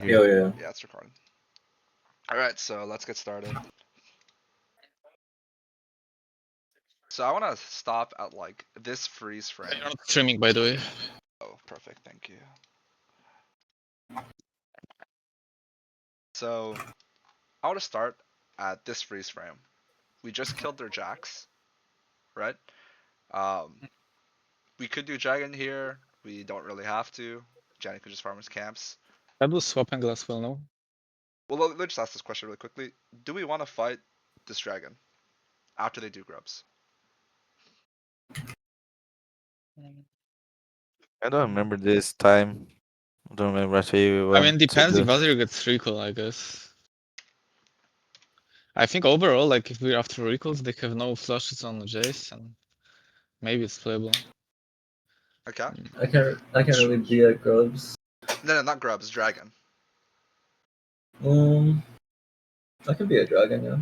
Yo, yeah. Yeah, it's recording. Alright, so let's get started. So I want to stop at like this freeze frame. You're not streaming, by the way. Oh, perfect, thank you. So I want to start at this freeze frame. We just killed their jacks, right? We could do dragon here. We don't really have to. Johnny could just farm his camps. That was swap angle as well, no? Well, let's just ask this question really quickly. Do we want to fight this dragon after they do grubs? I don't remember this time. I don't remember what we I want mean, depends to if do. Azir gets recall, I guess. I think overall, like, if we're after recalls, they have no flushes on Jace, and maybe it's playable. Okay. I can't really be at Grubs. No, not grubs, dragon. I can be a dragon, yeah.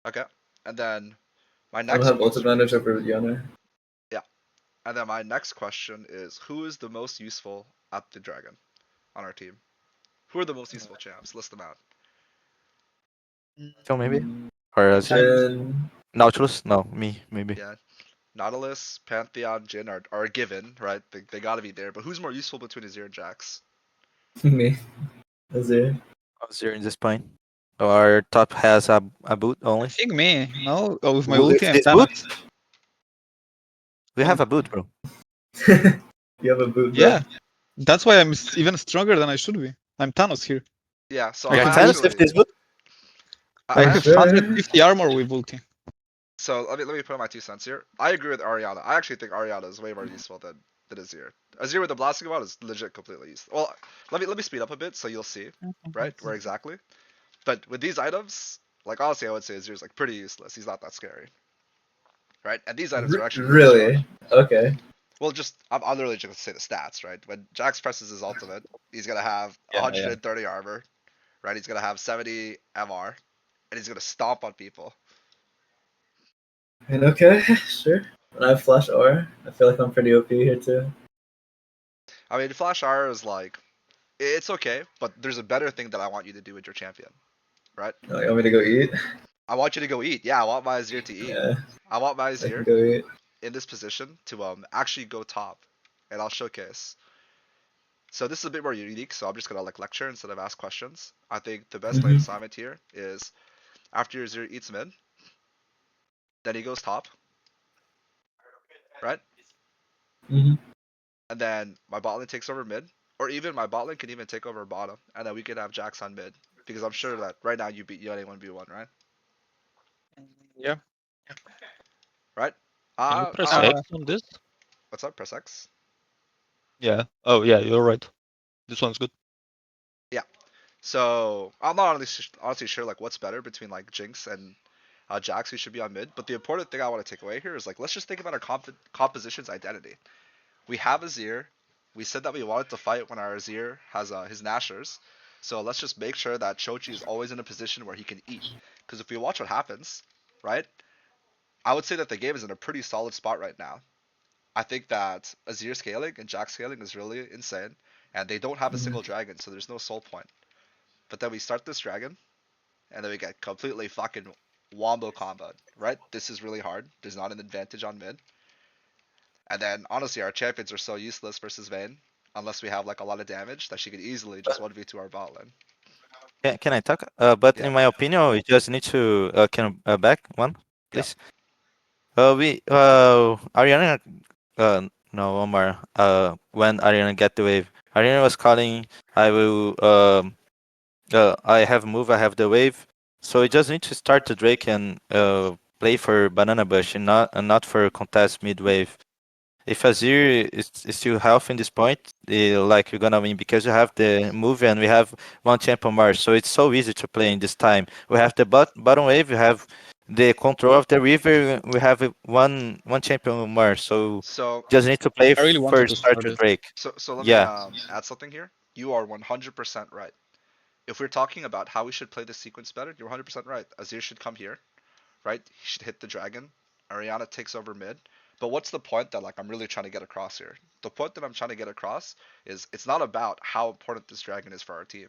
Okay. And then my I next have ult advantage over Yana. And then my next question is, who is the most useful at the dragon on our team? Who are the most useful champs? List them out. So maybe? Or Jhin. Nautilus? No, me, maybe. Yeah. Nautilus, Pantheon, Jhin are a given, right? They gotta be there. But who's more useful between Azir and Jax? Me. Azir. Zero in this point. Our top has a boot I only. think me, no? Oh, with my With ulti and this boot? Thanos. We have a boot, bro. You have a boot, bro? Yeah. That's why I'm even stronger than I should be. I'm Thanos here. Yeah, so I Yeah, can tell us actually, if this boot. I have Sure. 150 armor with ulti. so let me put my 2 cents here. I agree with Ariana. I actually think Ariana is way more useful than Azir. Azir with the blasting wand is legit completely useful. Well, let me speed up a bit so you'll see, right? Where exactly. But with these items, like honestly, I would say Azir's like pretty useless. He's not that scary, right? And these items are actually really Really? strong. Okay. Well, I'm literally just gonna say the stats, right? When Jax presses his ultimate, he's gonna have Yeah, 130 armor, right? He's gonna have 70 MR, and he's gonna stomp on people. And okay, sure. When I have Flash R, I feel like I'm pretty OP here too. I mean, Flash R is like, it's okay, but there's a better thing that I want you to do with your champion, right? You want me to go eat? I want you to go eat. Yeah, I want my Azir to eat. Yeah, I want my I can Azir go eat. in this position to actually go top, and I'll showcase. So this is a bit more unique, so I'm just gonna like lecture instead of ask questions. I think the best lane assignment here is after your Azir eats mid, then he goes top, right? Mhm. And then my bot lane takes over mid, or even my bot lane can even take over bottom, and then we can have Jax on mid, because I'm sure that right now you beat Yone 1v1, right? Yeah. Right? Can you press Uh, X on this? What's up? Press X. Yeah. Oh, yeah, you're right. This one's good. Yeah. So I'm not honestly sure like what's better between like Jinx and Jax, who should be on mid. But the important thing I want to take away here is like let's just think about our composition's identity. We have Azir. We said that we wanted to fight when our Azir has his Nashers. So let's just make sure that Chochi is always in a position where he can eat. Because if we watch what happens, right? I would say that the game is in a pretty solid spot right now. I think that Azir scaling and Jax scaling is really insane. And they don't have a single dragon, so there's no soul point. But then we start this dragon, and then we get completely fucking wombo combo, right? This is really hard. There's not an advantage on mid. And then honestly, our champions are so useless versus Vayne, unless we have like a lot of damage that she could easily just 1v2 our bot lane. Can I talk? But Yeah. in my opinion, we just need to can back one, Yeah. please. Ariana no Omar. When Ariana get the wave, Ariana was calling. I will I have move. I have the wave. So we just need to start the Drake and play for banana bush and not for contest mid wave. If Azir is still healthy in this point, like you're gonna win because you have the move and we have one champion Mars, so it's so easy to play in this time. We have the bottom wave, we have the control of the river, we have one champion Mars, so So just need to play I really wanted to first start start to it. Drake. so let me Yeah, add something here. You are 100% right. If we're talking about how we should play this sequence better, you're 100% right. Azir should come here, right? He should hit the dragon. Ariana takes over mid. But what's the point that like I'm really trying to get across here? The point that I'm trying to get across is it's not about how important this dragon is for our team.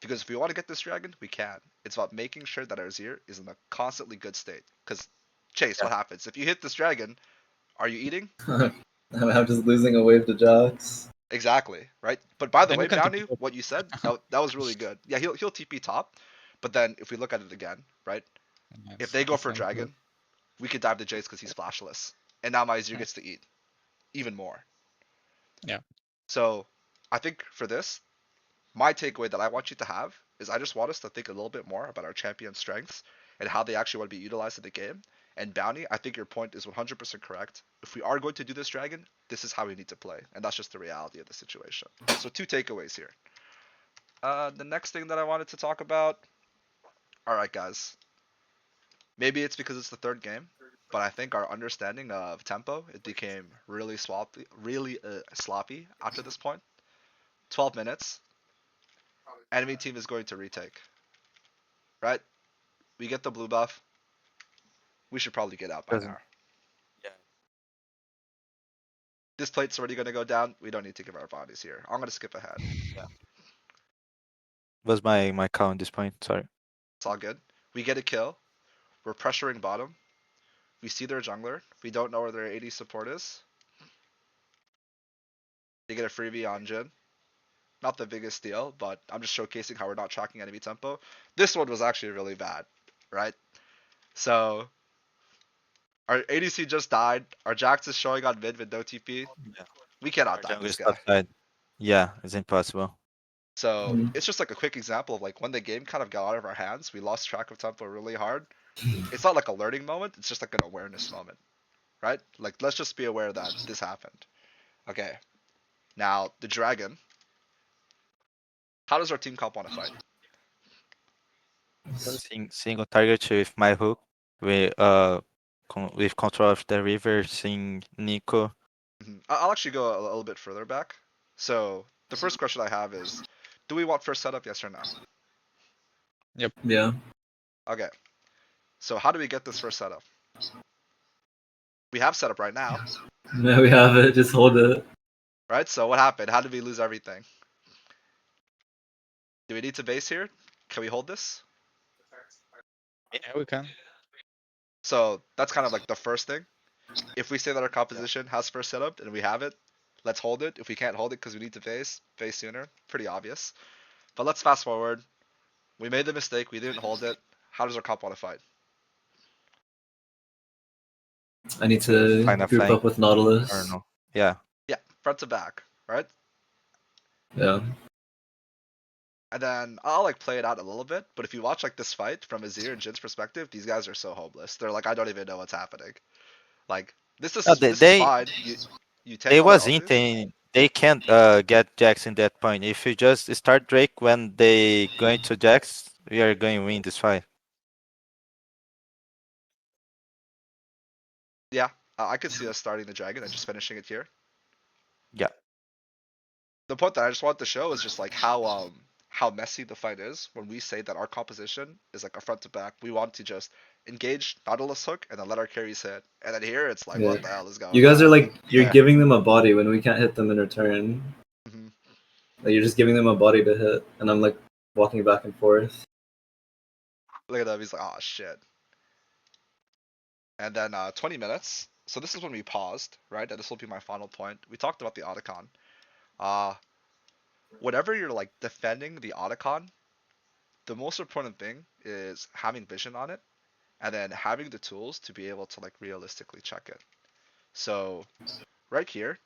Because if we want to get this dragon, we can. It's about making sure that our Zir is in a constantly good state. Because Chase, Yeah. what happens? If you hit this dragon, are you eating? I'm just losing a wave to Jax. Exactly, right? But by the Then way, you can Bounty, TP top. what you said, that was really good. Yeah, he'll TP top. But then if we look at it again, right? If Yes, they go the for same play. dragon, we could dive to Jace because he's flashless. And now my Azir Yeah. gets to eat even more. Yeah. So I think for this, my takeaway that I want you to have is I just want us to think a little bit more about our champion strengths and how they actually want to be utilized in the game. And Bounty, I think your point is 100% correct. If we are going to do this dragon, this is how we need to play. And that's just the reality of the situation. So two takeaways here. The next thing that I wanted to talk about. All right, guys. Maybe it's because it's the third game, but I think our understanding of tempo it became really sloppy after this point. 12 minutes. Enemy team is going to retake. Right? We get the blue buff. We should probably get out by Doesn't. now. Yeah. This plate's already going to go down. We don't need to give our bodies here. I'm going to skip ahead. Was my call at this point? Sorry. It's all good. We get a kill. We're pressuring bottom. We see their jungler. We don't know where their AD support is. They get a freebie on Jin. Not the biggest deal, but I'm just showcasing how we're not tracking enemy tempo. This one was actually really bad, right? So our ADC just died. Our Jax is showing on mid with no TP. Yeah. We cannot Our die jungle this is guy. outside. Yeah, it's impossible. So Mhm. it's just like a quick example of like when the game kind of got out of our hands, we lost track of tempo really hard. It's not like a learning moment, it's just like an awareness moment, right? Like let's just be aware that this happened. Okay. Now the dragon. How does our team comp want to fight? Single target with my hook. With control of the river, seeing Nico. I'll actually go a little bit further back. So the first question I have is, do we want first setup? Yes or no? Yeah. Okay. So how do we get this first setup? We have setup right now, Now we have it. Just hold it. right? So what happened? How did we lose everything? Do we need to base here? Can we hold this? Yeah, we can. So that's kind of like the first thing. If we say that our composition has first setup and we have it, let's hold it. If we can't hold it because we need to base sooner. Pretty obvious. But let's fast forward. We made the mistake. We didn't hold it. How does our comp want to fight? I need to Find a group flank up with or Nautilus. no? Yeah. Yeah, front to back, right? Yeah. And then I'll like play it out a little bit. But if you watch like this fight from Azir and Jin's perspective, these guys are so hopeless. They're like, I don't even know what's happening. Like this is No, this is fine. You tank they all their was ultis. hinting they can't get Jax in that point. If you just start Drake when they going to Jax, we are going to win this fight. Yeah, I could see us starting the dragon and just finishing it here. Yeah. The point that I just want to show is just like how messy the fight is when we say that our composition is like a front to back. We want to just engage Nautilus hook and then let our carries hit. And then here it's like, Yeah. what the hell is going You guys on? are like you're Yeah. giving them a body when we can't hit them in return. Mhm. Like you're just giving them a body to hit, and I'm like walking back and forth. Look at him. He's like, oh shit. And then 20 minutes. So this is when we paused, right? And this will be my final point. We talked about the Otacon. Uh, whenever you're like defending the Otacon, the most important thing is having vision on it and then having the tools to be able to like realistically check it. So right here,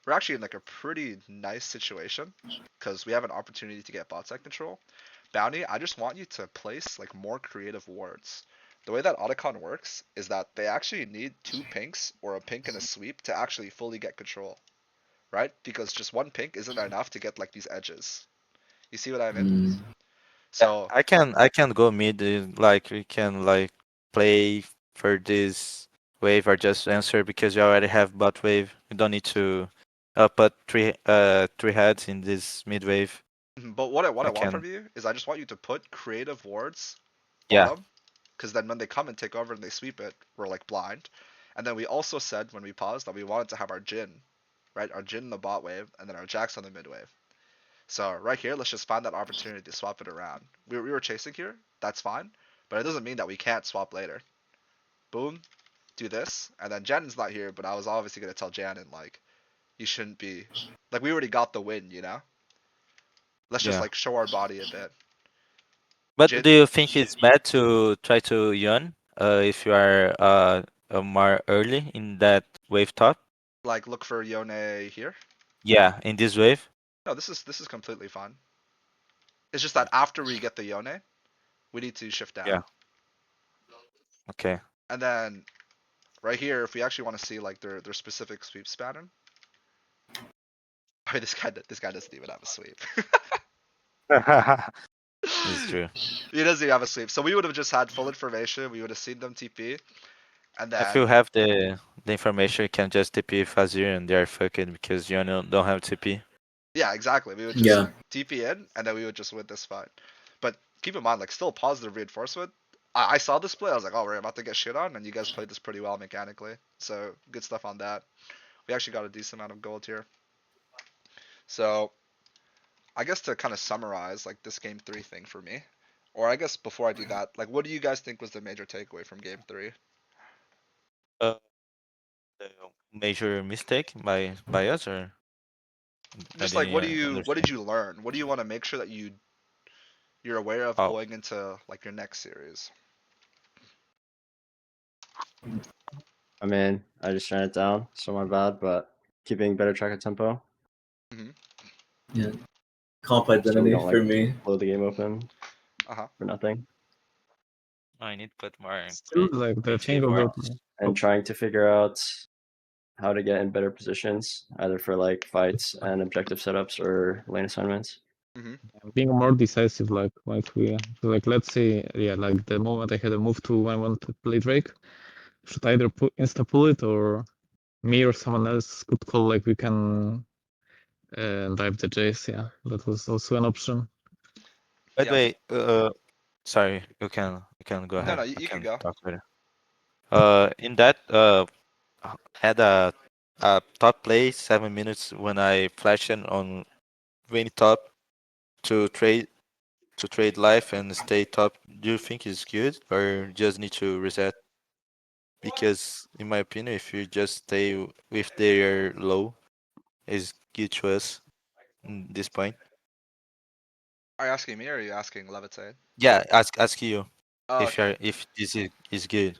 we're actually in like a pretty nice situation because we have an opportunity to get bot side control. Bounty, I just want you to place like more creative wards. The way that Otacon works is that they actually need two pinks or a pink and a sweep to actually fully get control, right? Because just one pink isn't enough to get like these edges. You see what I mean? Mm. Yeah, So I can go mid. Like we can like play for this wave or just answer because you already have bot wave. You don't need to put three heads in this mid wave. but what I I want can. from you is I just want you to put creative wards Yeah. bottom, because then when they come and take over and they sweep it, we're like blind. And then we also said when we paused that we wanted to have our Jin, right? Our Jin in the bot wave, and then our Jax on the mid wave. So right here, let's just find that opportunity to swap it around. We were chasing here, that's fine, but it doesn't mean that we can't swap later. Boom, do this, and then Jan's not here, but I was obviously gonna tell Janin like, you shouldn't be, like we already got the win, you know? Let's just Yeah. like show our body a bit. But Jin, do you think it's bad to try to Yun if you are more early in that wave top? like look for Yone here. Yeah, in this wave. No, this is completely fine. It's just that after we get the Yone, we need to shift down. Yeah. Okay. And then right here, if we actually want to see like their specific sweeps pattern. Oh, this guy doesn't even have a sweep. It's true. He doesn't even have a sweep. So we would have just had full information. We would have seen them TP, and If you then have the information, you can just TP Fazir and they're fucked because you don't have TP. yeah, exactly. We would just Yeah. TP in, and then we would just win this fight. But keep in mind, like still positive reinforcement. I saw this play. I was like, oh, we're about to get shit on, and you guys played this pretty well mechanically. So good stuff on that. We actually got a decent amount of gold here. So I guess to kind of summarize like this game 3 thing for me, or I guess before I do that, like what do you guys think was the major takeaway from game 3? Uh, the major mistake by us, or I Just like didn't what did understand. you learn? What do you want to make sure that you're aware of Oh, going into like your next series? I mean, I just ran it down, so my bad, but keeping better track of tempo Yeah. Comp so we identity don't for like me. blow the game open Uh-huh. for nothing. I need to put more Still, like the thing creative about arts. And trying to figure out how to get in better positions, either for like fights and objective setups or lane assignments. being more decisive, like we like let's say like the moment I had a move to when I want to play Drake, should either insta pull it or me or someone else could call like we can dive the Jace. Yeah, that was also an option. By the Yeah. way, sorry, you can go No, ahead. no, I you could can go. talk later. In that had a top play 7 minutes when I flashed on Vayne top to trade life and stay top. Do you think it's good or just need to reset? Because in my opinion, if you just stay with their low, is good to us in this point. Are you asking me or are you asking Levitate? Yeah, ask you Oh, okay. if this is good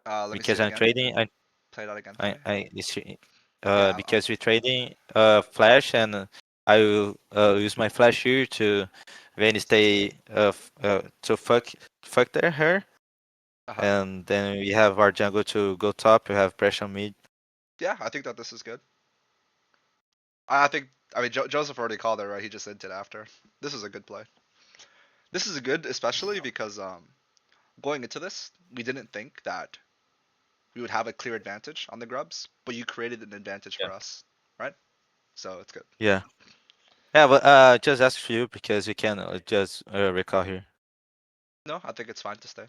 Let me see because it I'm again. trading. Play that again for me. I Yeah. because we're trading flash and I will use my flash here to then stay to fuck their her Uh-huh. and then we have our jungle to go top. We have pressure mid. Yeah, I think that this is good. I think I mean Joseph already called it right. He just hinted after. This is a good play. This is good, especially because going into this, we didn't think that we would have a clear advantage on the grubs, but you created an advantage Yeah. for us, right? So it's good. Yeah. Yeah, but just ask for you because you can just recall here. No, I think it's fine to stay.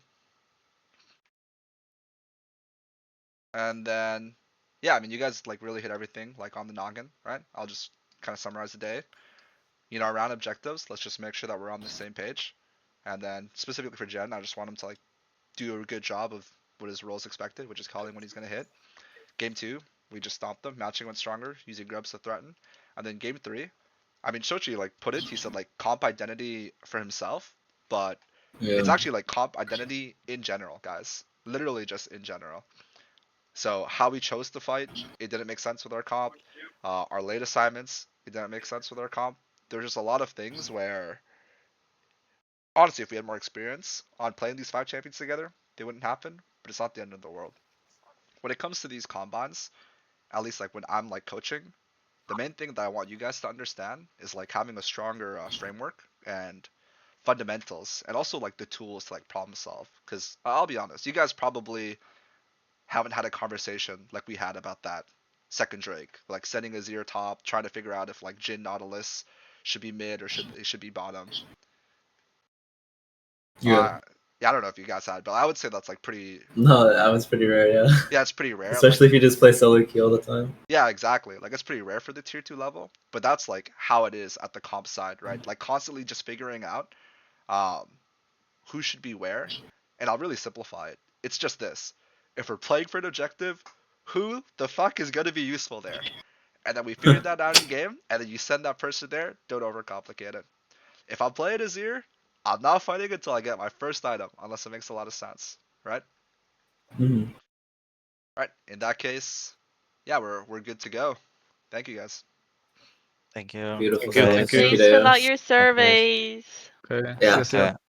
And then, yeah, I mean, you guys like really hit everything like on the noggin, right? I'll just kind of summarize the day. You know, around objectives, let's just make sure that we're on the same page. And then specifically for Jen, I just want him to like do a good job of what his role is expected, which is calling when he's gonna hit. Game 2, we just stomped them, matching went stronger, using grubs to threaten. And then game 3, I mean, Shochi like put it. He said like comp identity for himself, but it's Yeah. actually like comp identity in general, guys. Literally just in general. So how we chose to fight, it didn't make sense with our comp. Our late assignments, it didn't make sense with our comp. There's just a lot of things where, honestly, if we had more experience on playing these 5 champions together, they wouldn't happen. But it's not the end of the world. When it comes to these combines, at least like when I'm like coaching, the main thing that I want you guys to understand is like having a stronger framework and fundamentals, and also like the tools to like problem solve. Because I'll be honest, you guys probably haven't had a conversation like we had about that second Drake, like setting a zero top, trying to figure out if like Jin Nautilus should be mid or should be bottom. Yeah. Yeah, I don't know if you guys had, but I would say that's like pretty. No, that was pretty rare, yeah. Yeah, it's pretty rare. Especially Like, if you just play solo queue all the time. yeah, exactly. Like it's pretty rare for the tier 2 level, but that's like how it is at the comp side, right? Like constantly just figuring out um who should be where, and I'll really simplify it. It's just this: if we're playing for an objective, who the fuck is gonna be useful there? And then we figure that out in game, and then you send that person there. Don't overcomplicate it. If I'm playing Azir, I'm not fighting until I get my first item, unless it makes a lot of sense, right? Mhm. Right. In that case, yeah, we're good to go. Thank you guys. Thank you. Beautiful Thank you, stuff. thank you. Thank you, Please fill out Deus. your surveys. Okay. Yeah. See you. Okay.